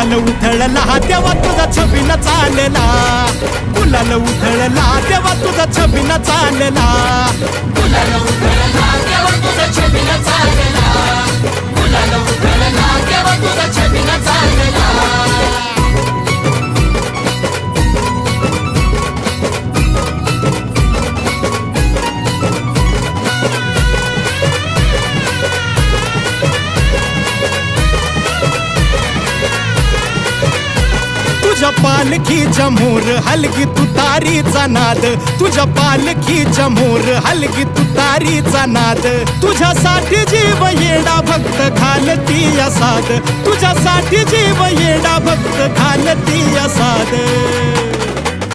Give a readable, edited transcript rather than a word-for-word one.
गुलाल उधळला तेव्हा तुझा छबिना चालला, गुलाल उधळला तेव्हा तुझा छबिना चालला, गुलाल उधळला तेव्हा तुझा छबिना चालला, गुलाल उधळला तेव्हा तुझा छबिना चालला. तुझ्या पालखीच्या मोर हलगी तुतारीचा नाद, तुझ्या पालखीच्या मोर हलगी तुतारीचा नाद, तुझ्यासाठी जीव येडा भक्त घालती साद, तुझ्यासाठी जीव येडा भक्त घालती साद.